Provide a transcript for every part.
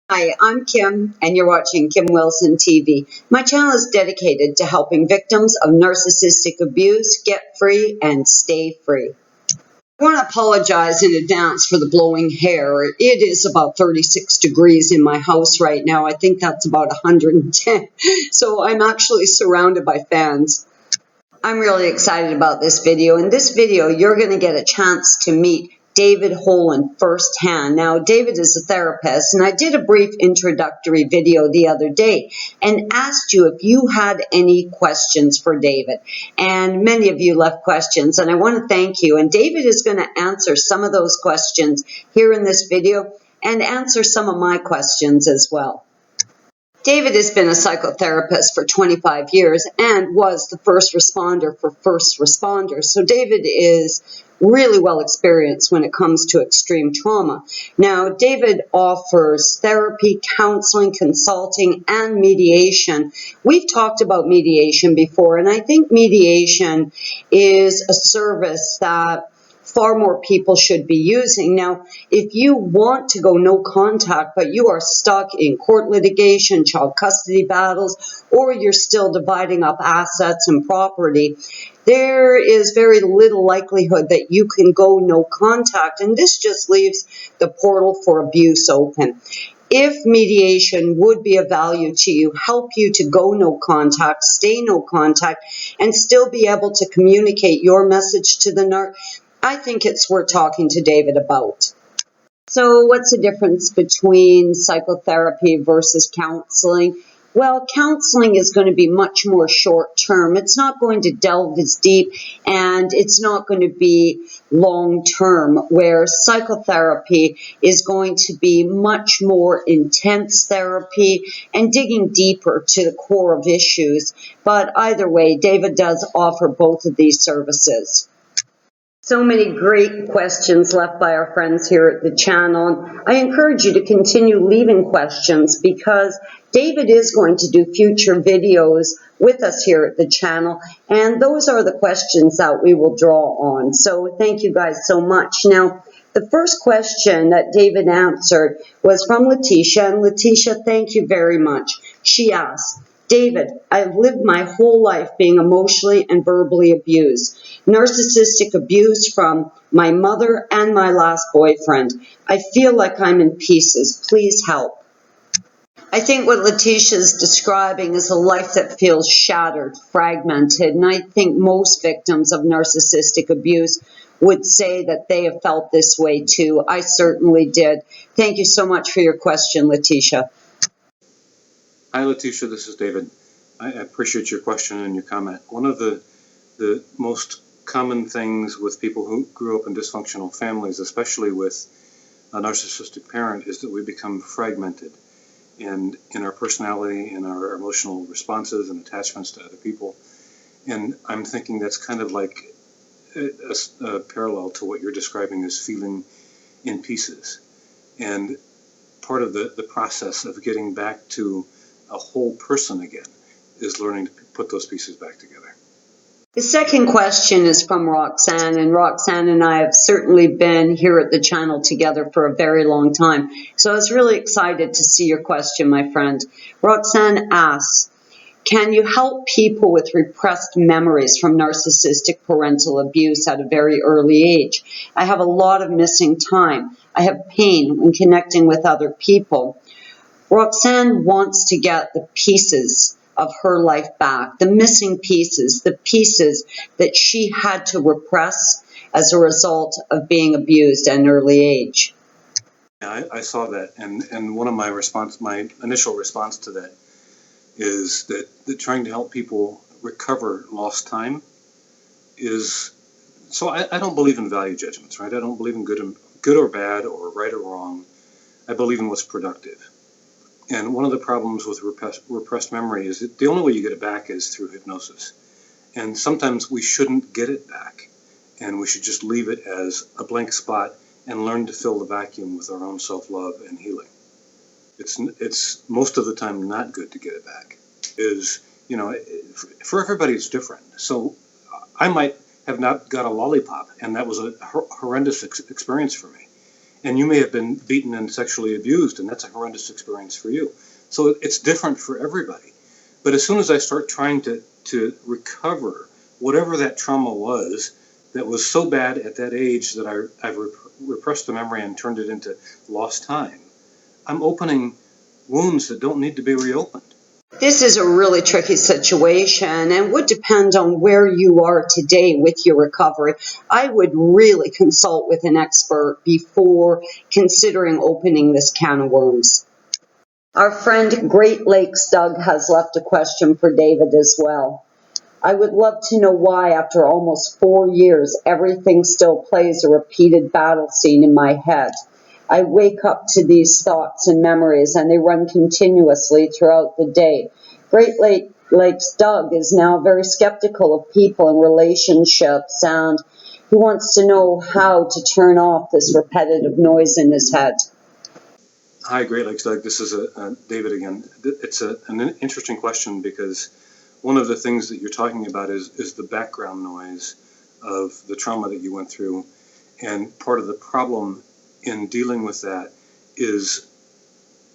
Hi, I'm Kim, and you're watching Kim Wilson TV. My channel is dedicated to helping victims of narcissistic abuse get free and stay free. I want to apologize in advance for the blowing hair. It is about 36 degrees in my house right now. I think that's about 110. So I'm actually surrounded by fans. I'm really excited about this video. In this video, you're going to get a chance to meet David Holen firsthand. Now, David is a therapist, and I did a brief introductory video the other day and asked you if you had any questions for David. And many of you left questions, and I want to thank you. And David is going to answer some of those questions here in this video and answer some of my questions as well. David has been a psychotherapist for 25 years and was the first responder for first responders. So David is really well experienced when it comes to extreme trauma. Now, David offers therapy, counseling, consulting, and mediation. We've talked about mediation before, and I think mediation is a service that far more people should be using. Now, if you want to go no contact, but you are stuck in court litigation, child custody battles, or you're still dividing up assets and property, there is very little likelihood that you can go no contact. And this just leaves the portal for abuse open. If mediation would be of value to you, help you to go no contact, stay no contact, and still be able to communicate your message to the narc, I think it's worth talking to David about. So what's the difference between psychotherapy versus counseling? Well, counseling is going to be much more short term. It's not going to delve as deep, and it's not going to be long term, where psychotherapy is going to be much more intense therapy and digging deeper to the core of issues. But either way, David does offer both of these services. So many great questions left by our friends here at the channel. I encourage you to continue leaving questions because David is going to do future videos with us here at the channel, and those are the questions that we will draw on. So thank you guys so much. Now, the first question that David answered was from Letitia, and Letitia, thank you very much. She asked, David, I've lived my whole life being emotionally and verbally abused. Narcissistic abuse from my mother and my last boyfriend. I feel like I'm in pieces. Please help. I think what Letitia is describing is a life that feels shattered, fragmented, and I think most victims of narcissistic abuse would say that they have felt this way too. I certainly did. Thank you so much for your question, Letitia. Hi, Letitia. This is David. I appreciate your question and your comment. One of the most common things with people who grew up in dysfunctional families, especially with a narcissistic parent, is that we become fragmented in our personality, in our emotional responses and attachments to other people. And I'm thinking that's kind of like a parallel to what you're describing as feeling in pieces. And part of the process of getting back to a whole person again is learning to put those pieces back together. The second question is from Roxanne, and Roxanne and I have certainly been here at the channel together for a very long time. So I was really excited to see your question, my friend. Roxanne asks, can you help people with repressed memories from narcissistic parental abuse at a very early age? I have a lot of missing time. I have pain when connecting with other people. Roxanne wants to get the pieces of her life back, the missing pieces, the pieces that she had to repress as a result of being abused at an early age. Yeah, I saw that, and one of my initial response to that is that trying to help people recover lost time is, so I don't believe in value judgments, right? I don't believe in good or bad or right or wrong. I believe in what's productive. And one of the problems with repressed memory is that the only way you get it back is through hypnosis. And sometimes we shouldn't get it back, and we should just leave it as a blank spot and learn to fill the vacuum with our own self-love and healing. It's most of the time not good to get it back. For everybody it's different. So I might have not got a lollipop, and that was a horrendous experience for me. And you may have been beaten and sexually abused, and that's a horrendous experience for you. So it's different for everybody. But as soon as I start trying to recover whatever that trauma was that was so bad at that age that I've repressed the memory and turned it into lost time, I'm opening wounds that don't need to be reopened. This is a really tricky situation and would depend on where you are today with your recovery. I would really consult with an expert before considering opening this can of worms. Our friend Great Lakes Doug has left a question for David as well. I would love to know why, after almost 4 years, everything still plays a repeated battle scene in my head. I wake up to these thoughts and memories, and they run continuously throughout the day. Great Lakes Doug is now very skeptical of people and relationships, and he wants to know how to turn off this repetitive noise in his head. Hi, Great Lakes Doug. This is David again. It's an interesting question because one of the things that you're talking about is the background noise of the trauma that you went through. And part of the problem in dealing with that is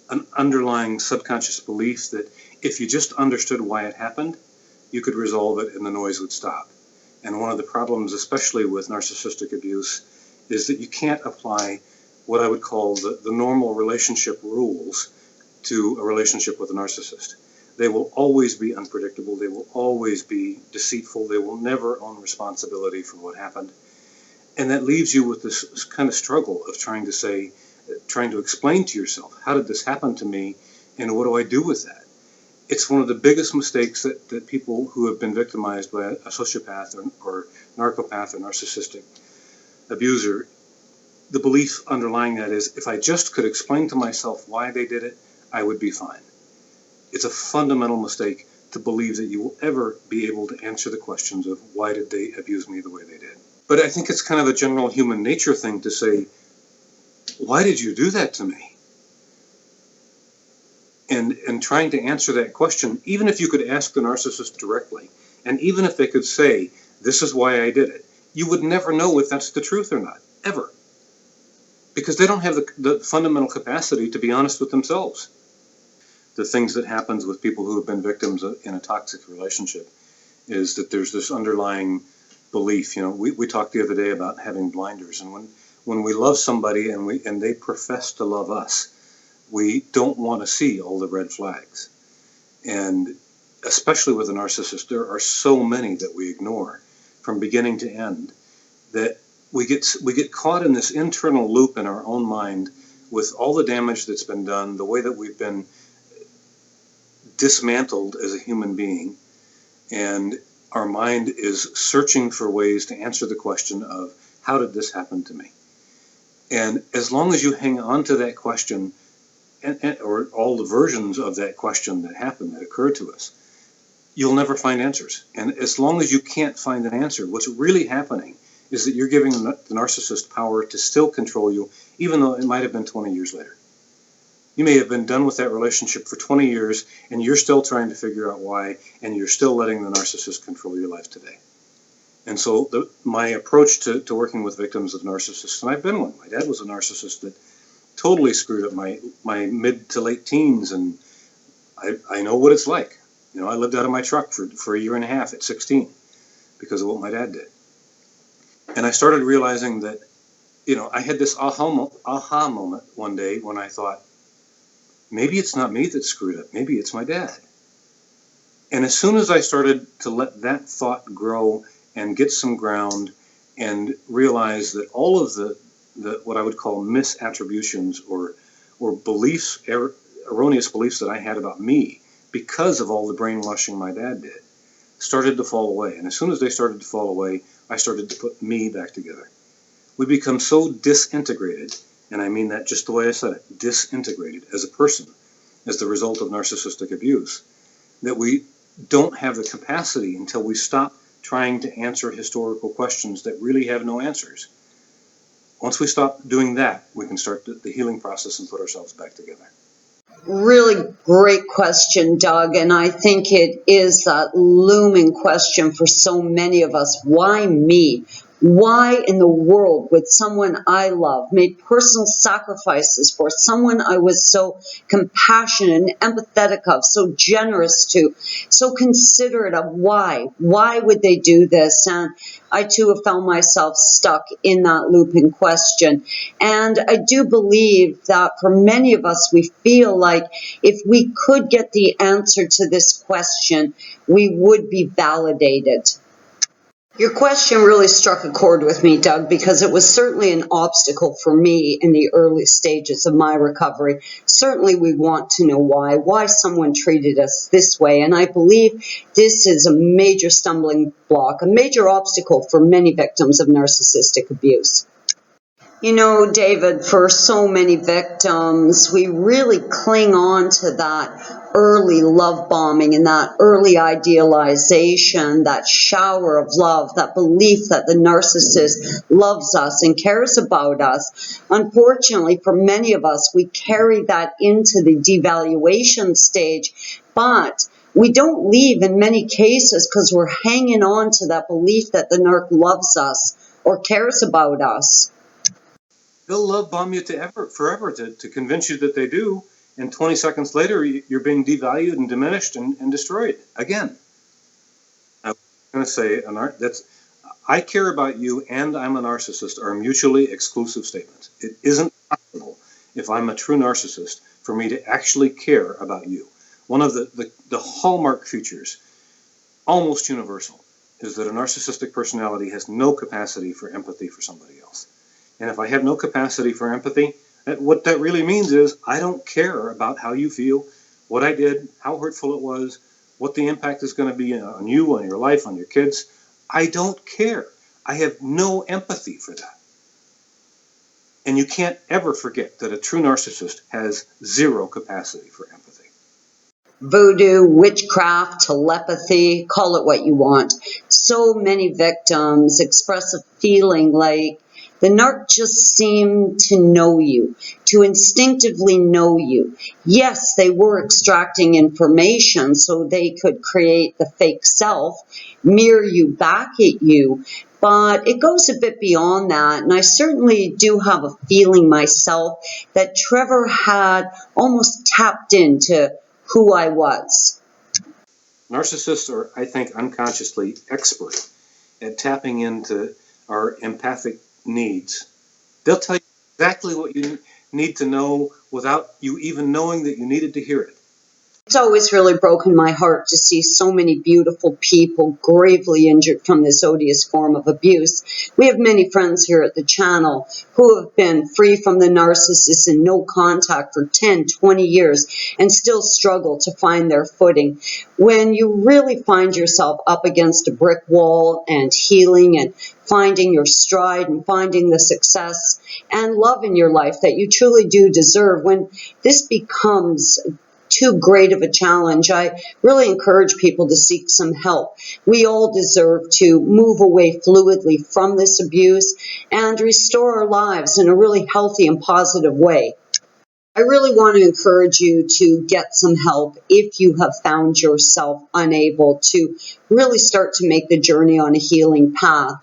an underlying subconscious belief that if you just understood why it happened, you could resolve it and the noise would stop. And one of the problems, especially with narcissistic abuse, is that you can't apply what I would call the normal relationship rules to a relationship with a narcissist. They will always be unpredictable. They will always be deceitful. They will never own responsibility for what happened. And that leaves you with this kind of struggle of trying to explain to yourself, how did this happen to me and what do I do with that? It's one of the biggest mistakes that people who have been victimized by a sociopath or narcopath or narcissistic abuser, the belief underlying that is, if I just could explain to myself why they did it, I would be fine. It's a fundamental mistake to believe that you will ever be able to answer the questions of why did they abuse me the way they did. But I think it's kind of a general human nature thing to say, why did you do that to me? And trying to answer that question, even if you could ask the narcissist directly, and even if they could say, this is why I did it, you would never know if that's the truth or not, ever. Because they don't have the fundamental capacity to be honest with themselves. The things that happens with people who have been victims in a toxic relationship is that there's this underlying belief. We talked the other day about having blinders, and when we love somebody and they profess to love us, we don't want to see all the red flags. And especially with a narcissist, there are so many that we ignore from beginning to end, that we get caught in this internal loop in our own mind with all the damage that's been done, the way that we've been dismantled as a human being, and our mind is searching for ways to answer the question of, how did this happen to me? And as long as you hang on to that question, or all the versions of that question that happened, that occurred to us, you'll never find answers. And as long as you can't find an answer, what's really happening is that you're giving the narcissist power to still control you, even though it might have been 20 years later. You may have been done with that relationship for 20 years, and you're still trying to figure out why, and you're still letting the narcissist control your life today. And so my approach to working with victims of narcissists, and I've been one. My dad was a narcissist that totally screwed up my mid to late teens, and I know what it's like. I lived out of my truck for a year and a half at 16 because of what my dad did. And I started realizing that, I had this aha moment one day when I thought, maybe it's not me that screwed up, maybe it's my dad. And as soon as I started to let that thought grow and get some ground and realize that all of the what I would call misattributions or beliefs, erroneous beliefs that I had about me because of all the brainwashing my dad did, started to fall away. And as soon as they started to fall away, I started to put me back together. We become so disintegrated, and I mean that just the way I said it, disintegrated as a person as the result of narcissistic abuse, that we don't have the capacity until we stop trying to answer historical questions that really have no answers. Once we stop doing that, we can start the healing process and put ourselves back together. Really great question, Doug, and I think it is that looming question for so many of us. Why me? Why in the world would someone I love make personal sacrifices for someone I was so compassionate and empathetic of, so generous to, so considerate of? Why? Why would they do this? And I too have found myself stuck in that loop in question. And I do believe that for many of us, we feel like if we could get the answer to this question, we would be validated. Your question really struck a chord with me, Doug, because it was certainly an obstacle for me in the early stages of my recovery. Certainly we want to know why someone treated us this way, and I believe this is a major stumbling block, a major obstacle for many victims of narcissistic abuse. You know, David, for so many victims, we really cling on to that early love bombing and that early idealization, that shower of love, that belief that the narcissist loves us and cares about us. Unfortunately, for many of us, we carry that into the devaluation stage, but we don't leave in many cases because we're hanging on to that belief that the narc loves us or cares about us. They'll love bomb you forever to convince you that they do, and 20 seconds later you're being devalued and diminished and destroyed again. I'm going to say I care about you and I'm a narcissist are mutually exclusive statements. It isn't possible, if I'm a true narcissist, for me to actually care about you. One of the hallmark features, almost universal, is that a narcissistic personality has no capacity for empathy for somebody else. And if I have no capacity for empathy, what that really means is I don't care about how you feel, what I did, how hurtful it was, what the impact is going to be on you, on your life, on your kids. I don't care. I have no empathy for that. And you can't ever forget that a true narcissist has zero capacity for empathy. Voodoo, witchcraft, telepathy, call it what you want. So many victims express a feeling like the narc just seemed to know you, to instinctively know you. Yes, they were extracting information so they could create the fake self, mirror you back at you, but it goes a bit beyond that. And I certainly do have a feeling myself that Trevor had almost tapped into who I was. Narcissists are, I think, unconsciously expert at tapping into our empathic needs. They'll tell you exactly what you need to know without you even knowing that you needed to hear it. It's always really broken my heart to see so many beautiful people gravely injured from this odious form of abuse. We have many friends here at the channel who have been free from the narcissist and no contact for 10, 20 years and still struggle to find their footing. When you really find yourself up against a brick wall and healing and finding your stride and finding the success and love in your life that you truly do deserve, when this becomes too great of a challenge, I really encourage people to seek some help. We all deserve to move away fluidly from this abuse and restore our lives in a really healthy and positive way. I really want to encourage you to get some help if you have found yourself unable to really start to make the journey on a healing path.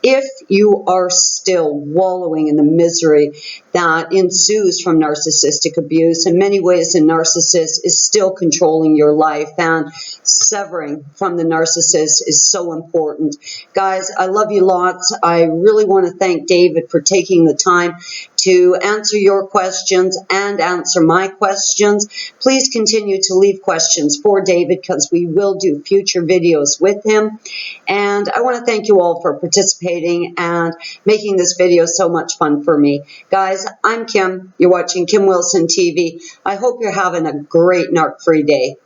If you are still wallowing in the misery that ensues from narcissistic abuse, in many ways the narcissist is still controlling your life, and severing from the narcissist is so important. Guys, I love you lots. I really want to thank David for taking the time to answer your questions and answer my questions. Please continue to leave questions for David because we will do future videos with him. And I want to thank you all for participating and making this video so much fun for me. Guys, I'm Kim. You're watching Kim Wilson TV. I hope you're having a great narc-free day.